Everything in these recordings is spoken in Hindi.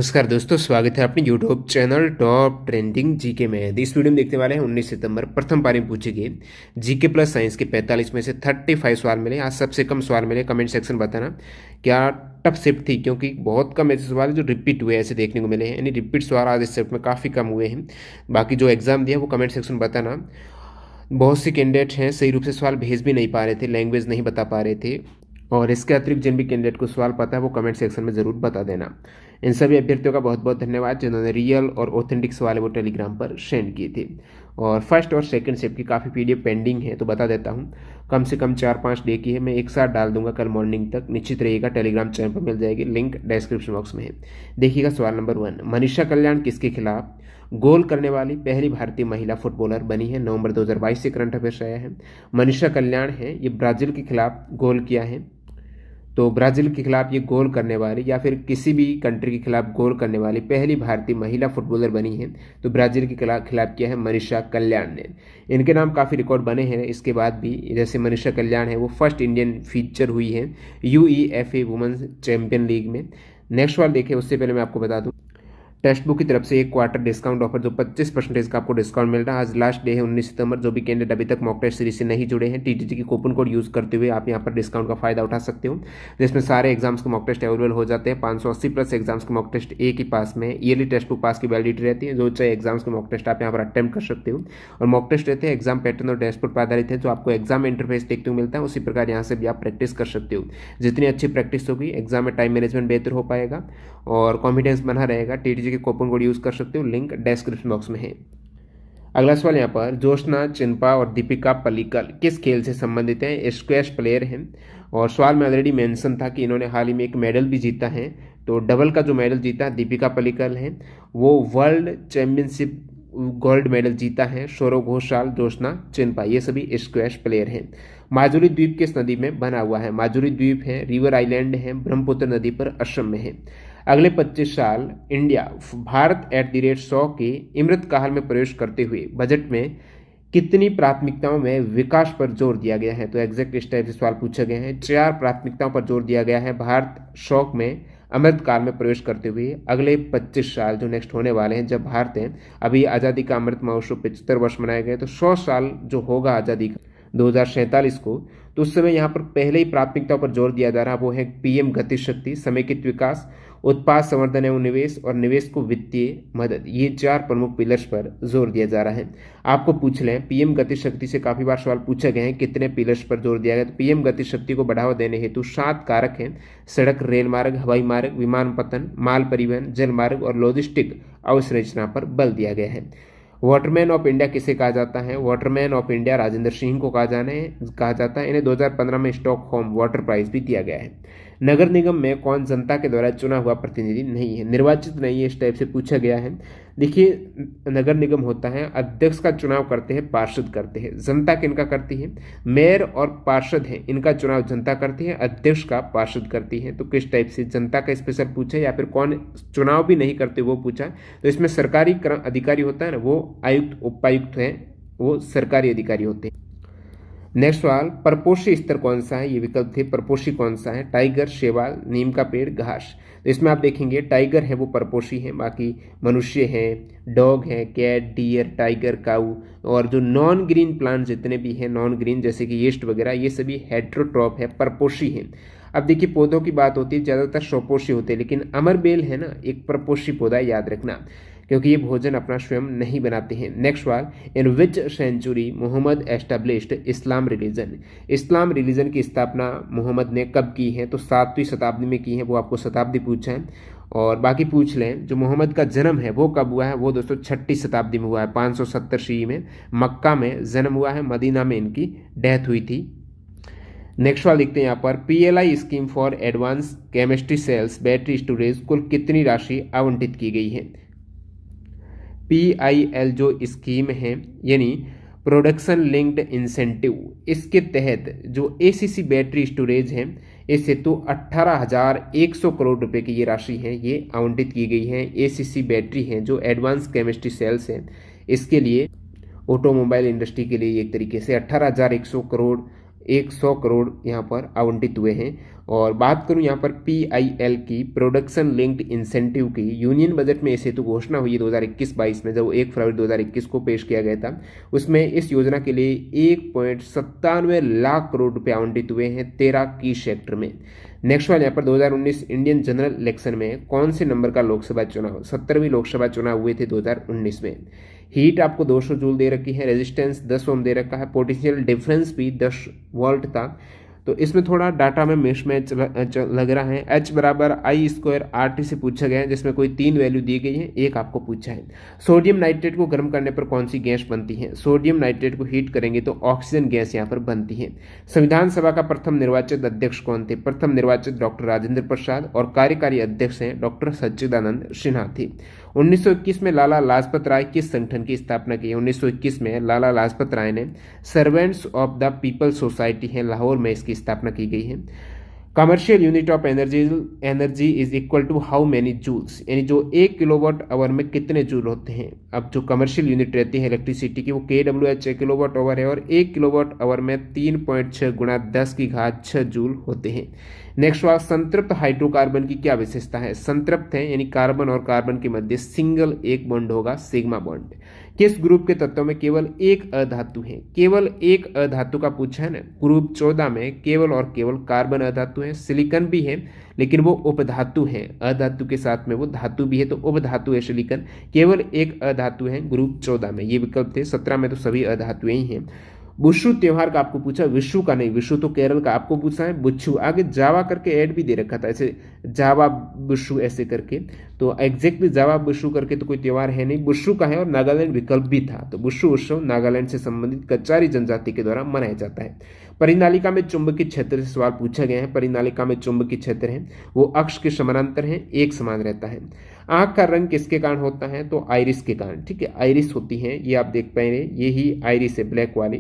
नमस्कार दोस्तों, स्वागत है अपने YouTube channel top trending GK में। इस वीडियो में देखने वाले हैं 19 सितंबर प्रथम पारी में पूछे गए जीके प्लस साइंस के 45 में से 35 सवाल मिले। आज सबसे कम सवाल मिले। कमेंट सेक्शन बताना क्या टफ शिफ्ट थी, क्योंकि बहुत कम ऐसे सवाल जो रिपीट हुए ऐसे देखने को मिले हैं, यानी रिपीट सवाल आज इस शिफ्ट में काफ़ी कम हुए हैं। बाकी जो एग्जाम दिया वो कमेंट सेक्शन बताना। बहुत से कैंडिडेट हैं सही रूप से सवाल भेज भी नहीं पा रहे थे, लैंग्वेज नहीं बता पा रहे थे। और इसके अतिरिक्त जिन भी कैंडिडेट को सवाल पता है वो कमेंट सेक्शन में ज़रूर बता देना। इन सभी अभ्यर्थियों का बहुत बहुत धन्यवाद जिन्होंने रियल और ऑथेंटिक सवाल है वो टेलीग्राम पर सेंड किए थे। और फर्स्ट और सेकंड शिफ्ट की काफ़ी पीडीएफ पेंडिंग है, तो बता देता हूँ। कम से कम 4-5 डे की है, मैं एक साथ डाल दूंगा कल मॉर्निंग तक। निश्चित रहिएगा, टेलीग्राम चैनल पर मिल जाएगी, लिंक डिस्क्रिप्शन बॉक्स में है। देखिएगा सवाल नंबर 1, मनीषा कल्याण किसके खिलाफ गोल करने वाली पहली भारतीय महिला फुटबॉलर बनी है? नवंबर 2022 से करंट अफेयर्स आया है। मनीषा कल्याण है, ये ब्राजील के खिलाफ गोल किया है। तो ब्राजील के खिलाफ ये गोल करने वाली या फिर किसी भी कंट्री के खिलाफ गोल करने वाली पहली भारतीय महिला फुटबॉलर बनी है। तो ब्राजील के खिलाफ किया है मनीषा कल्याण ने। इनके नाम काफ़ी रिकॉर्ड बने हैं इसके बाद भी। जैसे मनीषा कल्याण है वो फर्स्ट इंडियन फीचर हुई है UEFA वुमेन्स चैंपियन लीग में। नेक्स्ट सवाल देखिए, उससे पहले मैं आपको बता दूं टेक्स्ट बुक की तरफ से एक क्वार्टर डिस्काउंट ऑफर जो 25% का आपको डिस्काउंट मिल रहा है। आज लास्ट डे है 19 सितंबर। जो भी कैंडिडेट अभी तक मॉक टेस्ट सीरीज से नहीं जुड़े हैं, टीटीटी की कूपन कोड यूज करते हुए आप यहां पर डिस्काउंट का फायदा उठा सकते हो, जिसमें सारे एग्जाम्स के मॉक टेस्ट अवेलेबल हो जाते हैं। 580 प्लस एग्जाम्स के मॉक टेस्ट एक ही पास में। ईयरली टेस्ट बुक पास की वैलिडिटी रहती है, जो चाहे एग्जाम्स के मॉक टेस्ट आप यहाँ पर अटेम्प्ट कर सकते हो। और मॉक टेस्ट रहते हैं एग्जाम पैटर्न और डैशबोर्ड पर आधारित है, जो आपको एग्जाम इंटरफेस देखते हुए मिलता है। उसी प्रकार यहाँ से भी आप प्रैक्टिस कर सकते हो। जितनी अच्छी प्रैक्टिस होगी एग्जाम में टाइम मैनेजमेंट बेहतर हो पाएगा और कॉन्फिडेंस बना रहेगा। टीटीजी के कूपन कोड यूज कर सकते हो, लिंक डिस्क्रिप्शन बॉक्स में है। अगला सवाल यहाँ पर, जोशना चिन्पा और दीपिका पल्लिकल किस खेल से संबंधित हैं? स्क्वैश प्लेयर हैं। और सवाल में ऑलरेडी मेंशन था कि इन्होंने हाल ही में एक मेडल भी जीता है। तो डबल का जो मेडल जीता दीपिका पल्लिकल है, वो वर्ल्ड चैंपियनशिप गोल्ड मेडल जीता है। सौरव घोषाल, जोशना चिन्पा, ये सभी स्क्वैश प्लेयर हैं। माजुली द्वीप किस नदी में बना हुआ है? माजुली द्वीप है, रिवर आइलैंड है, ब्रह्मपुत्र नदी पर असम में है। अगले 25 साल इंडिया भारत @100 के अमृत काल में प्रवेश करते हुए बजट में कितनी प्राथमिकताओं में विकास पर जोर दिया गया है? तो एग्जैक्ट इस टाइप से सवाल पूछे गए हैं। 4 प्राथमिकताओं पर जोर दिया गया है भारत 100 में अमृत काल में प्रवेश करते हुए। अगले 25 साल जो नेक्स्ट होने वाले हैं, जब भारत है अभी आज़ादी का अमृत महोत्सव 75 वर्ष मनाए गए, तो 100 साल जो होगा आज़ादी का 2047 को, तो उस समय यहाँ पर पहले ही प्राथमिकताओं पर जोर दिया जा रहा है। वो है PM गति शक्ति, समेकित विकास, उत्पाद संवर्धन एवं निवेश और निवेश को वित्तीय मदद। ये 4 प्रमुख पिलर्स पर जोर दिया जा रहा है। आपको पूछ लें, PM गति शक्ति से काफी बार सवाल पूछे गए हैं कितने पिलर्स पर जोर दिया गया। तो PM गति शक्ति को बढ़ावा देने हेतु 7 कारक हैं: सड़क, रेल मार्ग, हवाई मार्ग, विमानपत्तन, माल परिवहन, जल मार्ग और लॉजिस्टिक अवसंरचना पर बल दिया गया है। वाटरमैन ऑफ इंडिया किसे कहा जाता है? Waterman of India Rajendra Singh को कहा जाता है। इन्हें 2015 में स्टॉकहोम वाटर प्राइज भी दिया गया है। नगर निगम में कौन जनता के द्वारा चुना हुआ प्रतिनिधि नहीं है, निर्वाचित नहीं है, इस टाइप से पूछा गया है। देखिए, नगर निगम होता है, अध्यक्ष का चुनाव करते हैं, पार्षद करते हैं। जनता किनका करती है? मेयर और पार्षद है, इनका चुनाव जनता करती है, अध्यक्ष का पार्षद करती है। तो किस टाइप से, जनता का स्पेशल पूछा या फिर कौन चुनाव भी नहीं करते वो पूछा। तो इसमें सरकारी अधिकारी होता है ना, वो आयुक्त उपायुक्त है, वो सरकारी अधिकारी होते हैं। नेक्स्ट सवाल, परपोषी स्तर कौन सा है? ये विकल्प थे, परपोषी कौन सा है? टाइगर, शैवाल, नीम का पेड़, घास। तो इसमें आप देखेंगे टाइगर है वो परपोषी है, बाकी मनुष्य है, डॉग है, कैट, डियर, टाइगर, काऊ। और जो नॉन ग्रीन प्लांट जितने भी हैं नॉन ग्रीन, जैसे कि यीस्ट वगैरह, ये सभी हेट्रोट्रॉप है, परपोषी है। अब देखिए, पौधों की बात होती है ज़्यादातर स्वपोषी होते हैं, लेकिन अमरबेल है ना एक परपोषी पौधा, याद रखना, क्योंकि ये भोजन अपना स्वयं नहीं बनाते हैं। नेक्स्ट सवाल, इन विच सेंचुरी मोहम्मद एस्टेब्लिश्ड इस्लाम रिलीजन? इस्लाम रिलीजन की स्थापना मोहम्मद ने कब की है? तो 7वीं शताब्दी में की है, वो आपको शताब्दी पूछा है। और बाकी पूछ लें, जो मोहम्मद का जन्म है वो कब हुआ है? वो दोस्तों 6ठी शताब्दी में हुआ है, 570 ईस्वी में मक्का में जन्म हुआ है, मदीना में इनकी डेथ हुई थी। नेक्स्ट सवाल देखते हैं यहाँ पर, PLI scheme for advance chemistry cells battery storage कुल कितनी राशि आवंटित की गई है? PIL जो स्कीम है, यानी प्रोडक्शन लिंक्ड इंसेंटिव, इसके तहत जो ACC बैटरी स्टोरेज है, इस हेतु 18,100 करोड़ रुपए की ये राशि है, ये आवंटित की गई है। ACC बैटरी है जो एडवांस केमिस्ट्री सेल्स है, इसके लिए ऑटोमोबाइल इंडस्ट्री के लिए एक तरीके से 18,100 करोड़ 100 करोड़ यहाँ पर आवंटित हुए हैं। और बात करूँ यहाँ पर PIL की, प्रोडक्शन लिंक्ड इंसेंटिव की, यूनियन बजट में इस हेतु घोषणा हुई 2021-22 में, जब 1 फरवरी 2021 को पेश किया गया था। उसमें इस योजना के लिए 1.97 लाख करोड़ रुपए आवंटित हुए हैं 13 की सेक्टर में। नेक्स्ट वाले यहाँ पर 2019 इंडियन जनरल इलेक्शन में कौन से नंबर का लोकसभा चुनाव, 17वीं लोकसभा चुनाव हुए थे 2019 में। हीट आपको 200 जूल दे रखी है, रेजिस्टेंस 10 ओम दे रखा है, पोटेंशियल डिफरेंस भी 10 वोल्ट था। तो इसमें थोड़ा डाटा में मिसमैच लग रहा है। H बराबर आई स्क्वायर RT से पूछा गया है, जिसमें कोई 3 वैल्यू दी गई है, एक आपको पूछा है। सोडियम नाइट्रेट को गर्म करने पर कौन सी गैस बनती है, सोडियम नाइट्रेट को हीट करेंगे तो ऑक्सीजन गैस यहाँ पर बनती है। संविधान सभा का प्रथम निर्वाचित अध्यक्ष कौन थे, प्रथम निर्वाचित डॉक्टर राजेंद्र प्रसाद, और कार्यकारी अध्यक्ष हैं डॉक्टर सच्चिदानंद सिन्हा थे। 1921 में लाला लाजपत राय किस संगठन की स्थापना की है, 1921 में लाला लाजपत राय ने servants of the people society है लाहौर में इसकी स्थापना की गई है। Commercial unit of energy is equal to how many joules, यानी जो 1 किलोवाट आवर में कितने जूल होते हैं। अब जो कमर्शियल यूनिट रहती है इलेक्ट्रिसिटी की, वो kWh किलोवाट आवर है, और 1 किलोवाट आवर में 3.6 गुणा 10 की घात 6 जूल होते हैं। नेक्स्ट बात, संतृप्त हाइड्रोकार्बन की क्या विशेषता है, संतृप्त है यानी कार्बन और कार्बन के मध्य सिंगल एक बॉन्ड होगा, सिग्मा बॉन्ड। किस ग्रुप के तत्वों में केवल एक अधातु है, केवल एक अधातु का पूछा है ना, ग्रुप 14 में केवल और केवल कार्बन अधातु है, सिलिकॉन भी है लेकिन वो उपधातु है, अधातु के साथ में वो धातु भी है, तो उपधातु है सिलिकॉन, केवल एक अधातु है ग्रुप 14 में। ये विकल्प थे, 17 में तो सभी अधातुएं ही हैं। बुशु त्योहार का आपको पूछा, विशु का नहीं, विशु तो केरल का, आपको पूछा है बुच्छू, आगे जावा करके ऐड भी दे रखा था, ऐसे जावा बुशु ऐसे करके, तो एग्जैक्टली जावा बुशु करके तो कोई त्योहार है नहीं, बुशु का है, और नागालैंड विकल्प भी था। तो बुशु उत्सव नागालैंड से संबंधित कचारी जनजाति के द्वारा मनाया जाता है। परिनालिका में चुंबकीय क्षेत्र से सवाल पूछा गया है। परिनालिका में चुंबकीय क्षेत्र है वो अक्ष के समानांतर है, एक समान रहता है। आंख का रंग किसके कारण होता है, तो आइरिस के कारण, ठीक है, आइरिस होती है, ये आप देख पाएंगे, ये ही आइरिस है ब्लैक वाली,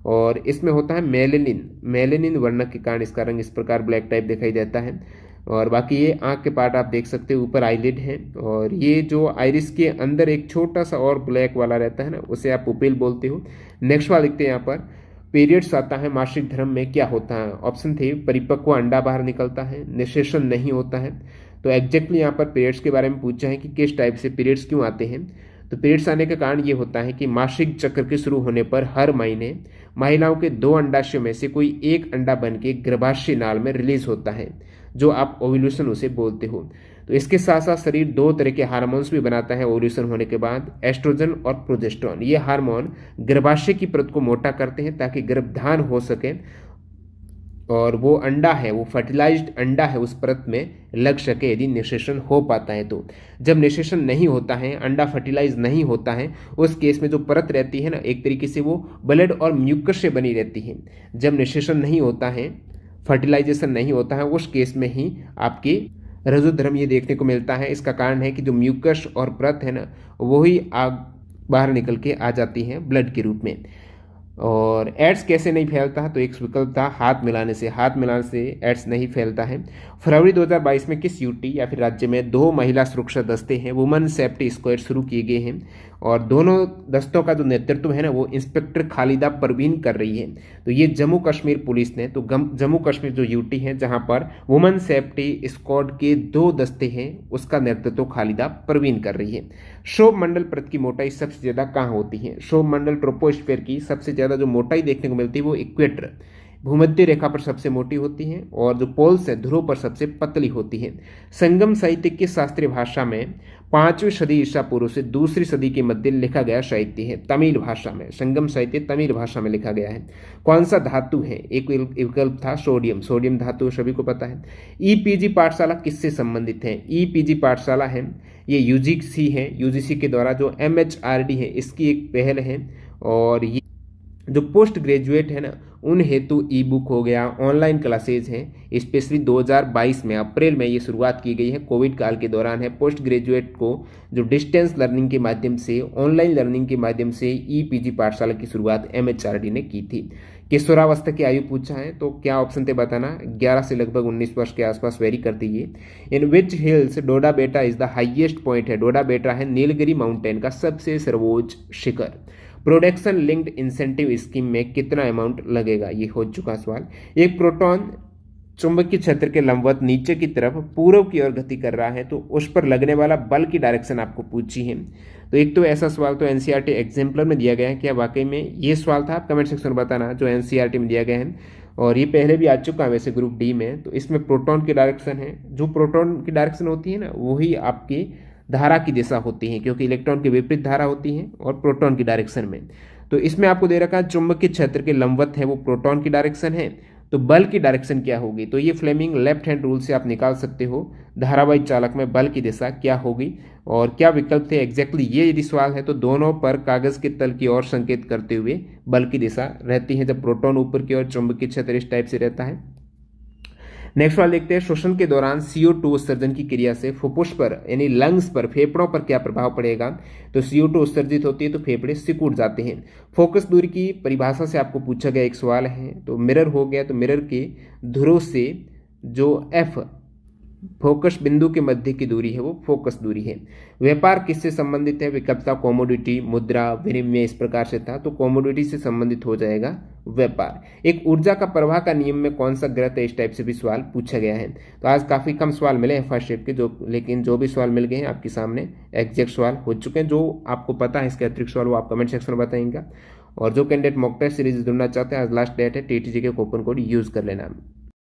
और इसमें होता है मेलेनिन, मेलेनिन वर्णक के कारण इसका रंग इस प्रकार ब्लैक टाइप दिखाई देता है। और बाकी ये आंख के पार्ट आप देख सकते हो, ऊपर आईलिड है, और ये जो आइरिस के अंदर एक छोटा सा और ब्लैक वाला रहता है ना, उसे आप पुपिल बोलते हो। नेक्स्ट वाला लिखते हैं यहाँ पर, पीरियड्स आता है मासिक धर्म में, क्या होता है, ऑप्शन थे, परिपक्व अंडा बाहर निकलता है, निषेचन नहीं होता है। तो एग्जैक्टली यहाँ पर पीरियड्स के बारे में पूछा है कि किस टाइप से पीरियड्स क्यों आते हैं। तो पीरियड्स आने का कारण ये होता है कि मासिक चक्र के शुरू होने पर हर महीने महिलाओं के 2 अंडाशयों में से कोई एक अंडा बन के गर्भाशय नाल में रिलीज होता है, जो आप ओव्यूलेशन उसे बोलते हो। तो इसके साथ साथ शरीर 2 तरह के हार्मोन्स भी बनाता है ओव्यूलेशन होने के बाद, एस्ट्रोजन और प्रोजेस्टेरोन। ये हार्मोन गर्भाशय की परत को मोटा करते हैं ताकि गर्भधान हो सके, और वो अंडा है, वो फर्टिलाइज्ड अंडा है, उस परत में लग सके यदि निषेचन हो पाता है। तो जब निषेचन नहीं होता है, अंडा फर्टिलाइज नहीं होता है, उस केस में जो परत रहती है ना, एक तरीके से वो ब्लड और म्यूकस से बनी रहती है। जब निषेचन नहीं होता है, फर्टिलाइजेशन नहीं होता है, उस केस में ही आपकी रजोधर्म ये देखने को मिलता है। इसका कारण है कि जो म्यूकस और परत है ना, वही आग बाहर निकल के आ जाती है ब्लड के रूप में। और एड्स कैसे नहीं फैलता है, तो एक विकल्प था हाथ मिलाने से, हाथ मिलाने से एड्स नहीं फैलता है। फरवरी 2022 में किस यूटी या फिर राज्य में 2 महिला सुरक्षा दस्ते हैं, वुमेन सेफ्टी स्क्वाड शुरू किए गए हैं, और दोनों दस्तों का जो नेतृत्व है ना, वो इंस्पेक्टर खालिदा परवीन कर रही है। तो ये जम्मू कश्मीर पुलिस ने, तो जम्मू कश्मीर जो यूटी है जहां पर वुमेन सेफ्टी स्क्वाड के 2 दस्ते हैं, उसका नेतृत्व खालिदा परवीन कर रही है। क्षोभ मंडल परत की मोटाई सबसे ज्यादा कहाँ होती है, क्षोभ मंडल ट्रोपोस्फीयर की सबसे ज्यादा जो मोटाई देखने को मिलती है वो इक्वेटर, भूमध्य रेखा पर सबसे मोटी होती है, और जो पोल्स है ध्रुव पर सबसे पतली होती है। संगम साहित्य की शास्त्रीय भाषा में 5वीं सदी ईसा पूर्व से 2री सदी के मध्य लिखा गया साहित्य है, तमिल भाषा में, संगम साहित्य तमिल भाषा में लिखा गया है। कौन सा धातु है, एक विकल्प था सोडियम, सोडियम धातु सभी को पता है। ईपीजी पाठशाला किससे संबंधित है, ईपीजी पाठशाला है ये यूजीसी है, यूजीसी के द्वारा जो एमएचआरडी है इसकी एक पहल है, और ये जो पोस्ट ग्रेजुएट है ना, उन हेतु ई बुक हो गया, ऑनलाइन क्लासेज हैं, स्पेशली 2022 में अप्रैल में ये शुरुआत की गई है, कोविड काल के दौरान है। पोस्ट ग्रेजुएट को जो डिस्टेंस लर्निंग के माध्यम से, ऑनलाइन लर्निंग के माध्यम से ईपीजी पाठशाला की शुरुआत एमएचआरडी ने की थी। किशोरावस्था की आयु पूछा है, तो क्या ऑप्शन थे बताना, 11 से लगभग 19 वर्ष के आसपास वेरी कर दीजिए। इन विच हिल्स डोडा बेटा इज द हाइएस्ट पॉइंट है, डोडा बेटा है नीलगिरी माउंटेन का सबसे सर्वोच्च शिखर। प्रोडक्शन लिंक्ड इंसेंटिव स्कीम में कितना अमाउंट लगेगा, ये हो चुका सवाल। एक प्रोटॉन चुंबकीय क्षेत्र के लंबवत नीचे की तरफ पूर्व की ओर गति कर रहा है, तो उस पर लगने वाला बल की डायरेक्शन आपको पूछी है। तो एक तो ऐसा सवाल तो एनसीईआरटी एग्जाम्पलर में दिया गया है, क्या वाकई में ये सवाल था, आप कमेंट सेक्शन में बताना, जो एनसीईआरटी में दिया गया है। और ये पहले भी आ चुका है वैसे ग्रुप डी में। तो इसमें प्रोटॉन की डायरेक्शन है, जो प्रोटॉन की डायरेक्शन होती है ना, वही आपकी धारा की दिशा होती है, क्योंकि इलेक्ट्रॉन की विपरीत धारा होती है और प्रोटॉन की डायरेक्शन में। तो इसमें आपको दे रखा है चुंबकीय क्षेत्र के लंबवत है वो प्रोटॉन की डायरेक्शन है, तो बल की डायरेक्शन क्या होगी, तो ये फ्लेमिंग लेफ्ट हैंड रूल से आप निकाल सकते हो धारावाही चालक में बल की दिशा क्या होगी। और क्या विकल्प थे एग्जैक्टली ये यदि सवाल है, तो दोनों पर कागज के तल की ओर संकेत करते हुए बल की दिशा रहती है, जब प्रोटॉन ऊपर की ओर चुंबकीय क्षेत्र इस टाइप से रहता है। नेक्स्ट वाला देखते हैं, श्वसन के दौरान CO2 उत्सर्जन की क्रिया से फुफ्फुस पर यानी लंग्स पर, फेफड़ों पर क्या प्रभाव पड़ेगा, तो CO2 उत्सर्जित होती है तो फेफड़े सिकुड़ जाते हैं। फोकस दूरी की परिभाषा से आपको पूछा गया एक सवाल है, तो मिरर हो गया, तो मिरर के ध्रुव से जो F फोकस बिंदु के मध्य की दूरी है वो फोकस दूरी है। व्यापार किससे संबंधित है, विकल्प था कॉमोडिटी, मुद्रा, विनिमय, इस प्रकार से था, तो कॉमोडिटी से संबंधित हो जाएगा व्यापार। एक ऊर्जा का प्रवाह का नियम में कौन सा ग्रह है, इस टाइप से भी सवाल पूछा गया है। तो आज काफी कम सवाल मिले हैं फर्स्ट शिफ्ट के, लेकिन जो भी सवाल मिल गए हैं आपके सामने एग्जैक्ट सवाल हो चुके हैं। जो आपको पता है इसके अतिरिक्त सवाल वो आप कमेंट सेक्शन में बताएंगे। और जो कैंडिडेट मॉक टेस्ट सीरीज जुड़ना चाहते हैं, आज लास्ट डेट है, TTG के कूपन कोड यूज कर लेना।